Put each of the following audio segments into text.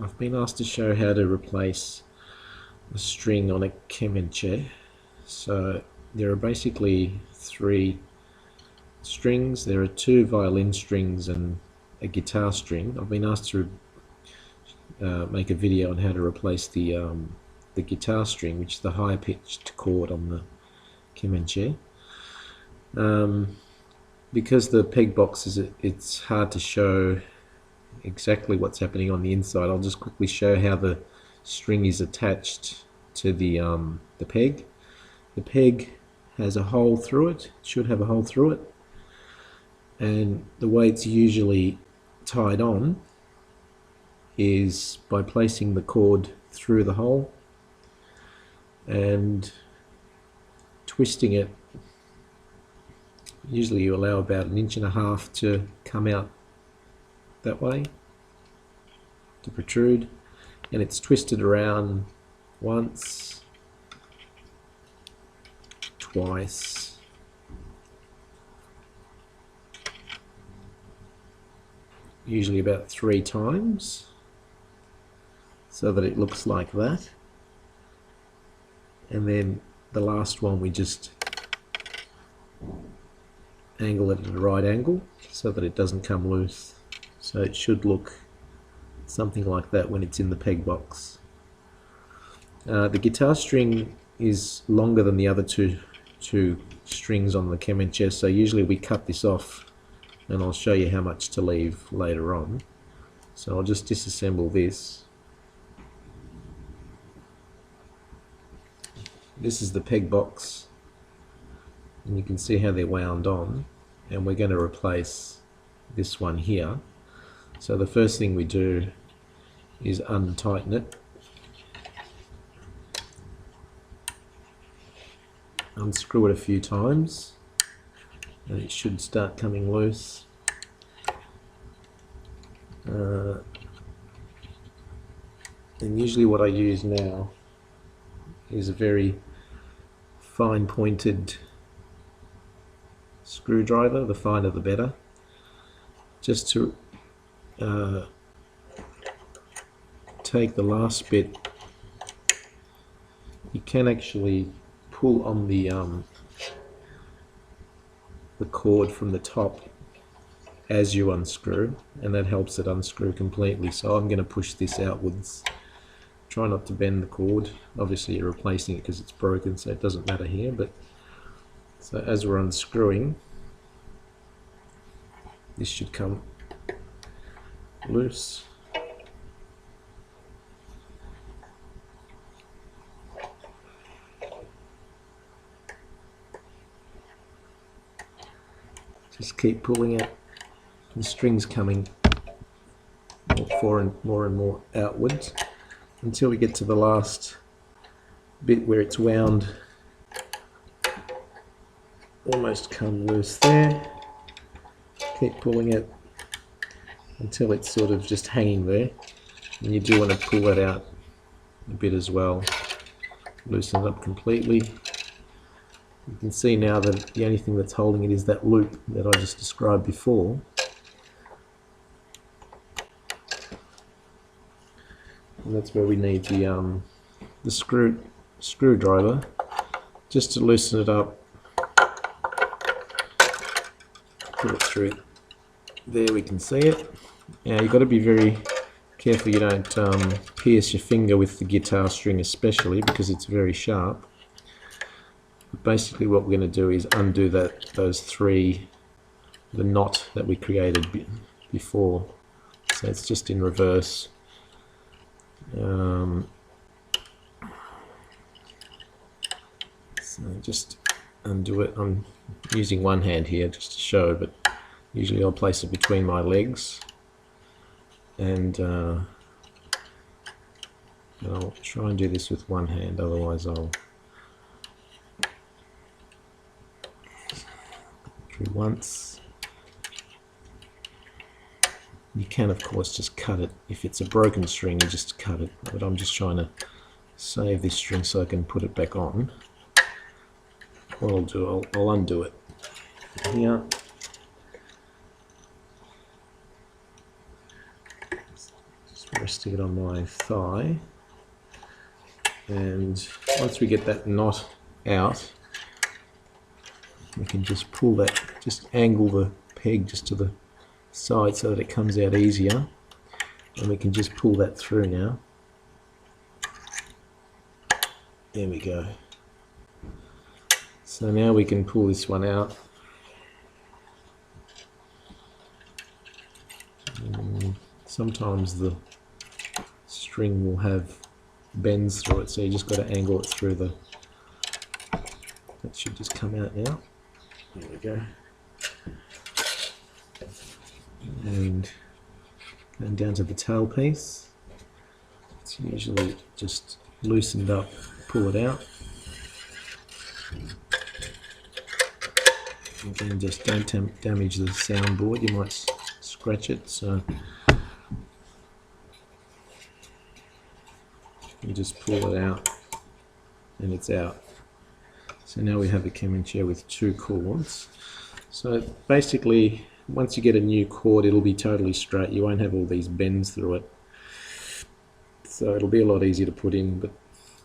I've been asked to show how to replace a string on a kemenche. So there are basically 3 strings. There are 2 violin strings and a guitar string. I've been asked to make a video on how to replace the guitar string, which is the higher pitched chord on the kemenche. Because the peg box it's hard to show exactly what's happening on the inside. I'll just quickly show how the string is attached to the peg. The peg has a hole through it. It should have a hole through it, and the way it's usually tied on is by placing the cord through the hole and twisting it. Usually you allow about 1.5 inches to come out that way, to protrude, and it's twisted around once, twice, usually about 3 times, so that it looks like that. And then the last one we just angle it at a right angle so that it doesn't come loose. So it should look something like that when it's in the peg box. The guitar string is longer than the other two strings on the kemenche, so usually we cut this off, and I'll show you how much to leave later on. So I'll just disassemble this. This is the peg box, and you can see how they're wound on, and we're going to replace this one here. So the first thing we do is untighten it, unscrew it a few times, and it should start coming loose. And usually what I use now is a very fine pointed screwdriver, the finer the better, just to take the last bit. You can actually pull on the cord from the top as you unscrew, and that helps it unscrew completely. So I'm going to push this outwards. Try not to bend the cord. Obviously you're replacing it because it's broken, so it doesn't matter here, but so as we're unscrewing, this should come loose. Just keep pulling it. The string's coming more and more outwards until we get to the last bit where it's wound. Almost come loose there. Keep pulling it until it's sort of just hanging there, and you do want to pull it out a bit as well. Loosen it up completely. You can see now that the only thing that's holding it is that loop that I just described before. And that's where we need the screwdriver just to loosen it up. Put it through. There we can see it. Now you've got to be very careful you don't pierce your finger with the guitar string, especially because it's very sharp. But basically what we're going to do is undo the knot that we created before. So it's just in reverse. So just undo it. I'm using one hand here just to show, but usually I'll place it between my legs, and I'll try and do this with one hand, otherwise I'll through once. You can of course just cut it. If it's a broken string, you just cut it, but I'm just trying to save this string so I can put it back on. What I'll do, I'll undo it here. Just resting it on my thigh, and once we get that knot out, we can just pull that, just angle the peg just to the side so that it comes out easier, and we can just pull that through now. There we go. So now we can pull this one out. Sometimes the string will have bends through it, so you just got to angle it through the... That should just come out now. There we go. And going down to the tail piece, it's usually just loosened up, pull it out. Again, just don't damage the soundboard, you might scratch it, so you just pull it out and it's out. So now we have a kemenche with 2 chords. So basically, once you get a new chord, it'll be totally straight. You won't have all these bends through it. So it'll be a lot easier to put in, but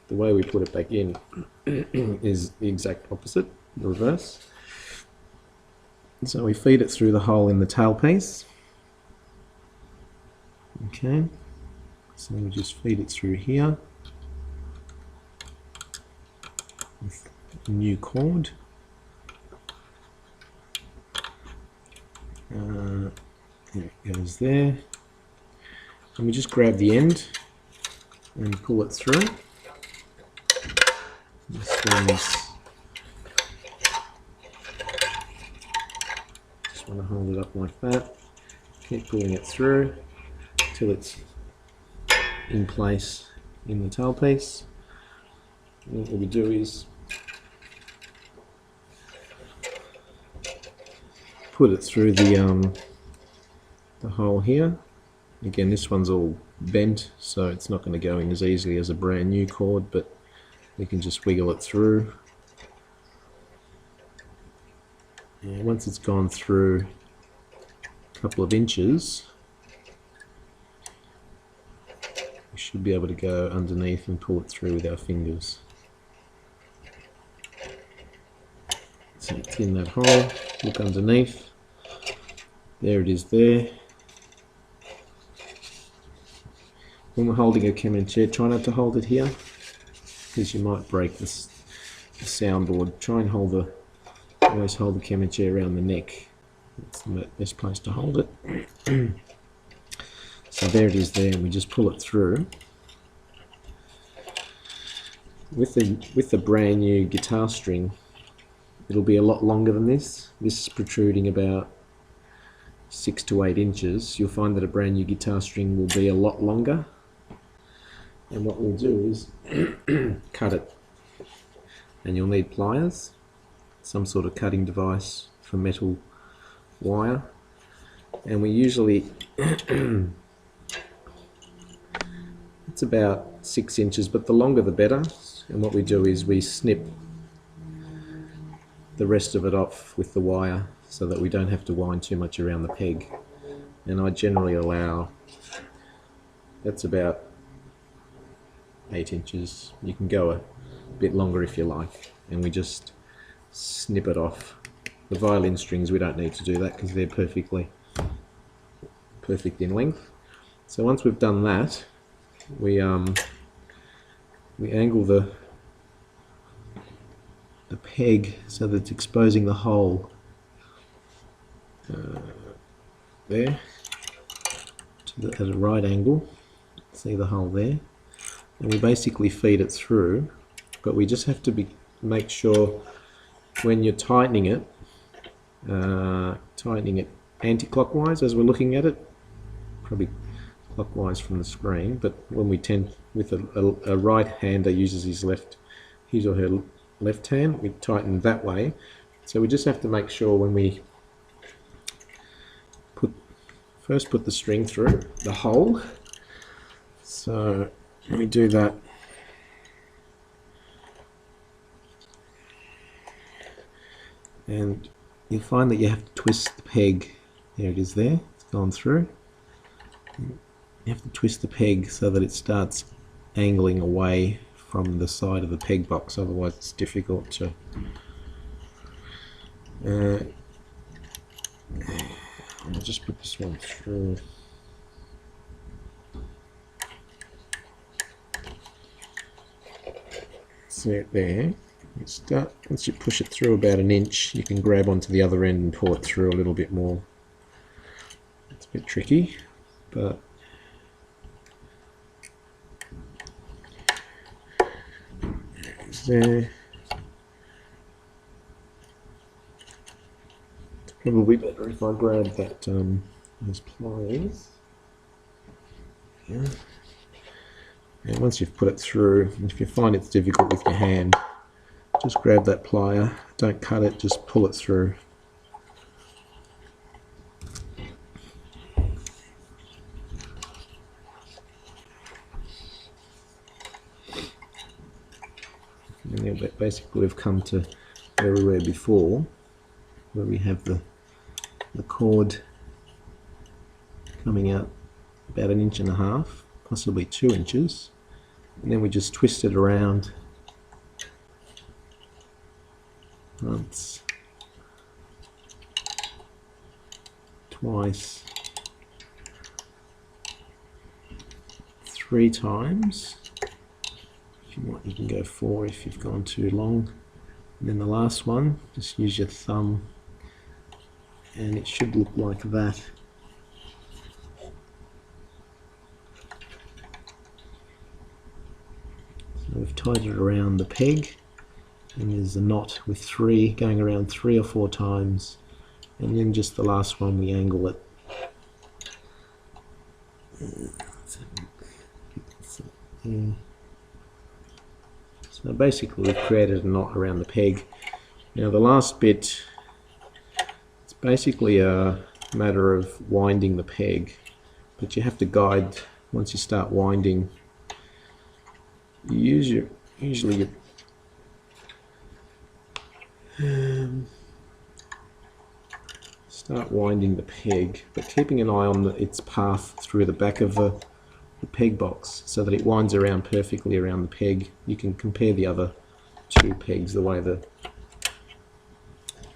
the way we put it back in is the exact opposite, the reverse. So we feed it through the hole in the tailpiece. Okay, so we just feed it through here with a new chord. There it goes there. And we just grab the end and pull it through. This one's, just want to hold it up like that. Keep pulling it through till it's in place in the tailpiece. And what we do is put it through the hole here. Again, this one's all bent, so it's not going to go in as easily as a brand new chord, but we can just wiggle it through. And once it's gone through a couple of inches, we should be able to go underneath and pull it through with our fingers. So it's in that hole, look underneath, there it is there. When we're holding a kemenche, try not to hold it here, because you might break the soundboard. Try and always hold the kemenche around the neck. That's the best place to hold it. So there it is there, and we just pull it through. With the brand new guitar string, it'll be a lot longer than this. This is protruding about 6 to 8 inches. You'll find that a brand new guitar string will be a lot longer. And what we'll do is cut it. And you'll need pliers, some sort of cutting device for metal wire. And we usually, it's about 6 inches, but the longer the better. And what we do is we snip the rest of it off with the wire so that we don't have to wind too much around the peg. And I generally allow, that's about 8 inches. You can go a bit longer if you like, and we just snip it off. The violin strings, we don't need to do that because they're perfect in length. So once we've done that, we angle the peg so that it's exposing the hole there at a right angle. See the hole there? And we basically feed it through, but we just have to make sure when you're tightening it anti-clockwise as we're looking at it, probably clockwise from the screen, but when we tend, with a right-hander uses his or her left hand, we tighten that way. So we just have to make sure when we first put the string through the hole. So we do that. And you'll find that you have to twist the peg. There it is there. It's gone through. You have to twist the peg so that it starts angling away from the side of the peg box, otherwise it's difficult to I'll just put this one through. See it there. Once you push it through about an inch, you can grab onto the other end and pull it through a little bit more. It's a bit tricky, but there. It's probably better if I grab that those pliers. Yeah. And once you've put it through, if you find it's difficult with your hand, just grab that plier, don't cut it, just pull it through. And then basically we've come to where we were before, where we have the chord coming out about 1.5 inches, possibly 2 inches, and then we just twist it around once, twice, 3 times. If you want, you can go 4 if you've gone too long. And then the last one, just use your thumb, and it should look like that. So we've tied it around the peg, and there's a knot with 3 going around 3 or 4 times, and then just the last one we angle it. So basically we've created a knot around the peg. Now the last bit, it's basically a matter of winding the peg, but you have to guide. Once you start winding, you use usually start winding the peg, but keeping an eye on its path through the back of the peg box so that it winds around perfectly around the peg. You can compare the other 2 pegs, the way the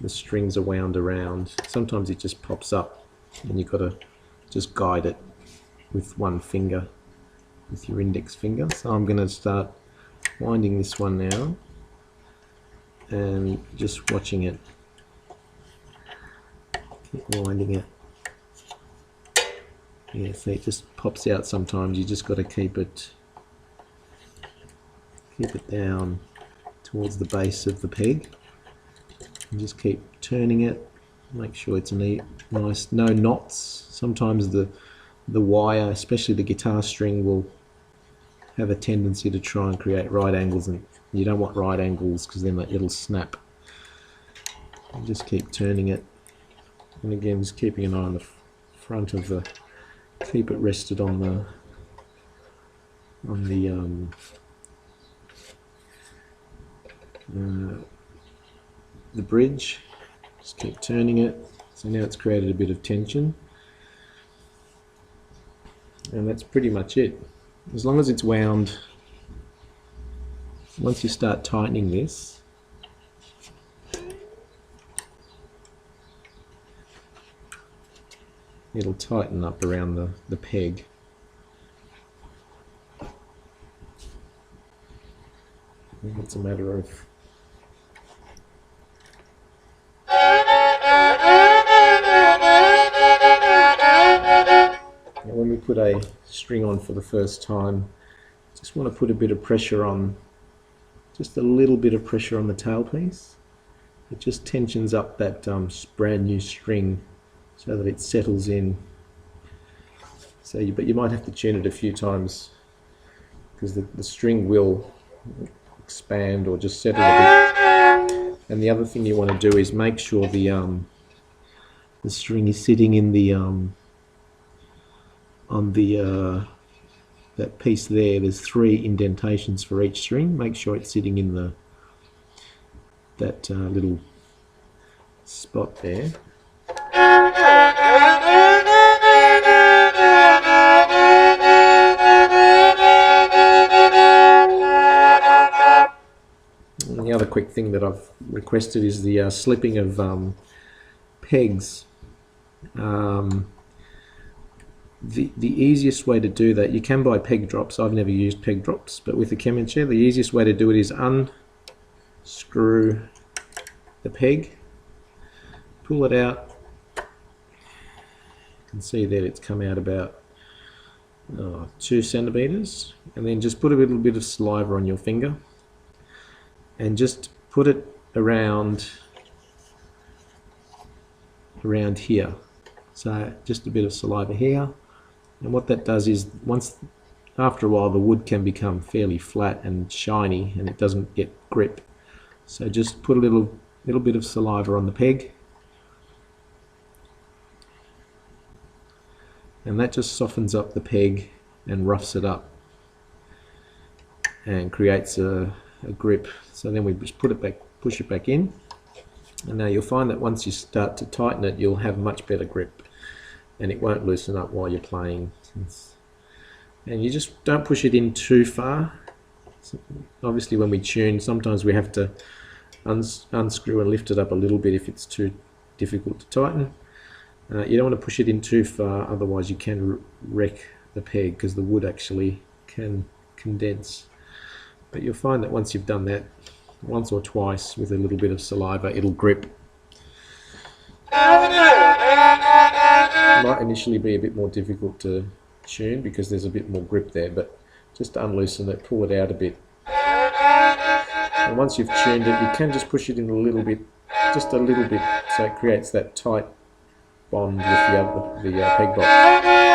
strings are wound around. Sometimes it just pops up and you've got to just guide it with one finger, with your index finger. So I'm going to start winding this one now and just watching it. Keep winding it. Yeah, see, it just pops out sometimes. You just got to keep it down towards the base of the peg, and just keep turning it. Make sure it's nice, no knots. Sometimes the wire, especially the guitar string, will have a tendency to try and create right angles, and you don't want right angles because then it'll snap. And just keep turning it, and again just keeping an eye on the front of the. Keep it rested on the bridge. Just keep turning it. So now it's created a bit of tension, and that's pretty much it. As long as it's wound, once you start tightening this, it'll tighten up around the peg. And it's a matter of now when we put a string on for the first time, just want to put a bit of pressure on, just a little bit of pressure on the tailpiece. It just tensions up that brand new string so that it settles in. So, but you might have to tune it a few times because the string will expand or just settle a bit. And the other thing you want to do is make sure the string is sitting in the on the that piece there. There's 3 indentations for each string. Make sure it's sitting in that little spot there. quick thing that I've requested is the slipping of pegs. The easiest way to do that, you can buy peg drops. I've never used peg drops, but with the kemenche, the easiest way to do it is unscrew the peg, pull it out. You can see that it's come out about 2 centimeters, and then just put a little bit of saliva on your finger and just put it around here. So just a bit of saliva here, and what that does is after a while the wood can become fairly flat and shiny and it doesn't get grip. So just put a little bit of saliva on the peg, and that just softens up the peg and roughs it up and creates a grip. So then we just put it back, push it back in, and now you'll find that once you start to tighten it, you'll have much better grip and it won't loosen up while you're playing. And you just don't push it in too far. Obviously when we tune, sometimes we have to unscrew and lift it up a little bit if it's too difficult to tighten. You don't want to push it in too far, otherwise you can wreck the peg because the wood actually can condense. But you'll find that once you've done that once or twice with a little bit of saliva, it'll grip. It might initially be a bit more difficult to tune because there's a bit more grip there, but just unloosen it, pull it out a bit. And once you've tuned it, you can just push it in a little bit, just a little bit, so it creates that tight bond with the peg box.